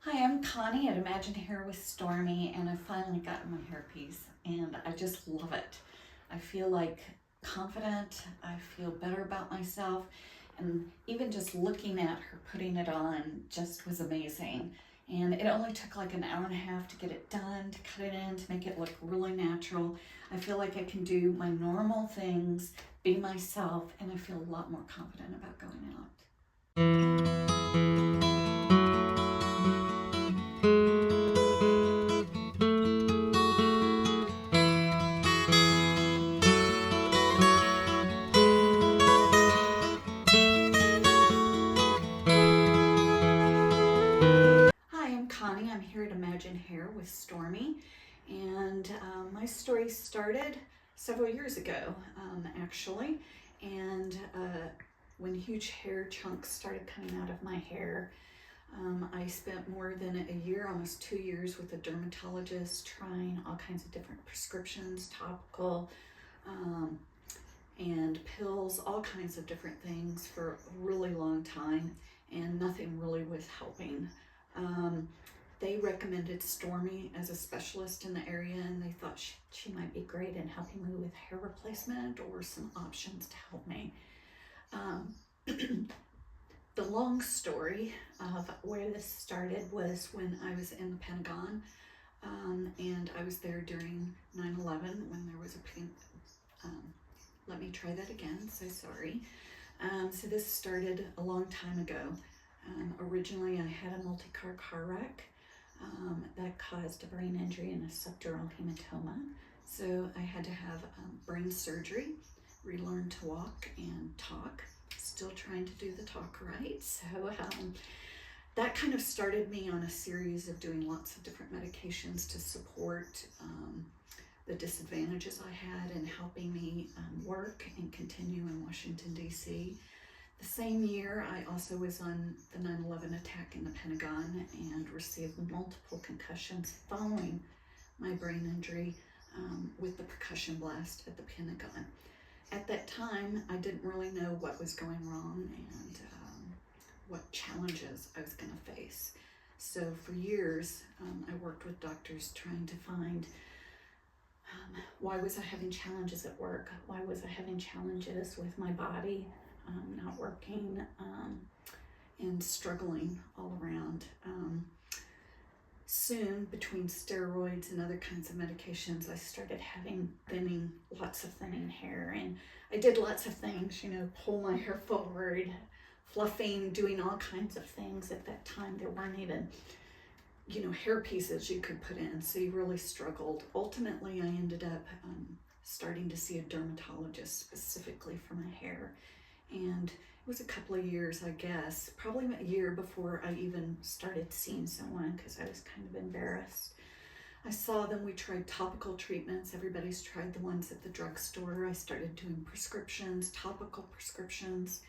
Hi, I'm Connie at Imagine Hair with Stormy, and I finally got my hairpiece, and I just love it. I feel like confident, I feel better about myself, and even just looking at her putting it on just was amazing. And it only took like an hour and a half to get it done, to cut it in, to make it look really natural. I feel like I can do my normal things, be myself, and I feel a lot more confident about going out. Hi, I'm Connie. I'm here at Imagine Hair with Stormy. And my story started several years ago, actually. And when huge hair chunks started coming out of my hair, I spent more than a year, almost 2 years, with a dermatologist trying all kinds of different prescriptions, topical, um, and pills, all kinds of different things for a really long time, and nothing really was helping. Um, they recommended Stormy as a specialist in the area, and they thought she might be great in helping me with hair replacement or some options to help me. Um, the long story of where this started was when I was in the Pentagon, and I was there during 9/11 when there was um, let me try that again, so sorry. So this started a long time ago. Originally, I had a multi-car wreck that caused a brain injury and a subdural hematoma. So I had to have brain surgery, relearn to walk and talk. Still trying to do the talk right. So that kind of started me on a series of doing lots of different medications to support the disadvantages I had in helping me work and continue in Washington, D.C. The same year, I also was on the 9/11 attack in the Pentagon and received multiple concussions following my brain injury with the percussion blast at the Pentagon. At that time, I didn't really know what was going wrong and what challenges I was going to face. So for years, I worked with doctors trying to find why was I having challenges at work? Why was I having challenges with my body not working and struggling all around? Soon, between steroids and other kinds of medications, I started having lots of thinning hair. And I did lots of things, pull my hair forward, fluffing, doing all kinds of things. At that time, there weren't even hair pieces you could put in, so you really struggled. Ultimately, I ended up starting to see a dermatologist specifically for my hair, and it was a couple of years, I guess, probably a year before I even started seeing someone because I was kind of embarrassed. I saw them, we tried topical treatments. Everybody's tried the ones at the drugstore. I started doing prescriptions, topical prescriptions.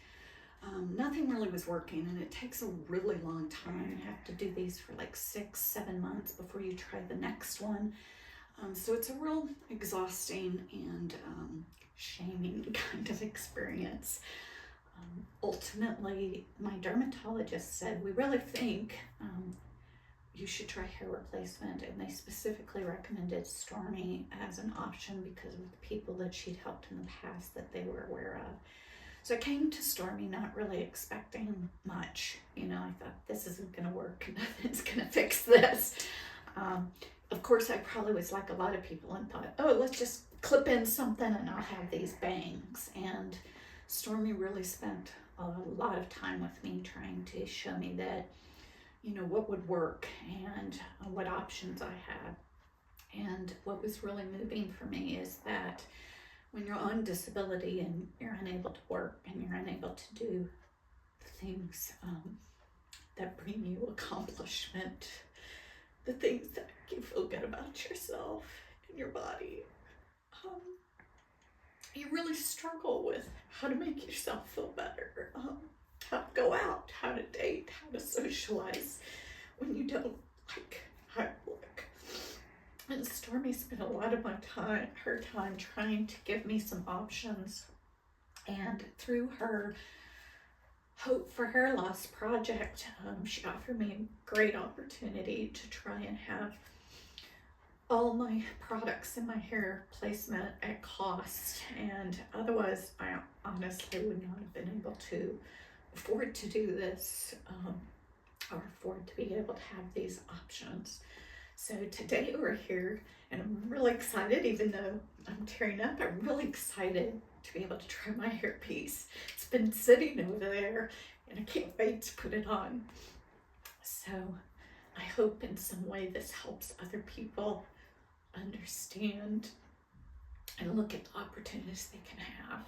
Nothing really was working, and it takes a really long time. You have to do these for like 6-7 months before you try the next one. So it's a real exhausting and shaming kind of experience. Ultimately, my dermatologist said, we really think you should try hair replacement, and they specifically recommended Stormy as an option because of the people that she'd helped in the past that they were aware of. So I came to Stormy not really expecting much. I thought, this isn't going to work. Nothing's going to fix this. Of course, I probably was like a lot of people and thought, oh, let's just clip in something and I'll have these bangs. And Stormy really spent a lot of time with me trying to show me that, what would work and what options I had. And what was really moving for me is that when you're on disability and you're unable to work and you're unable to do things that bring you accomplishment, the things that make you feel good about yourself and your body, you really struggle with how to make yourself feel better, how to go out, how to date, how to socialize when you don't like how you look. And Stormy spent a lot of her time trying to give me some options. And through her Hope for Hair Loss project. She offered me a great opportunity to try and have all my products in my hair placement at cost, and otherwise I honestly would not have been able to afford to do this, or afford to be able to have these options. So today we're here, and I'm really excited. Even though I'm tearing up, I'm really excited to be able to try my hairpiece. It's been sitting over there and I can't wait to put it on. So I hope in some way this helps other people understand and look at the opportunities they can have.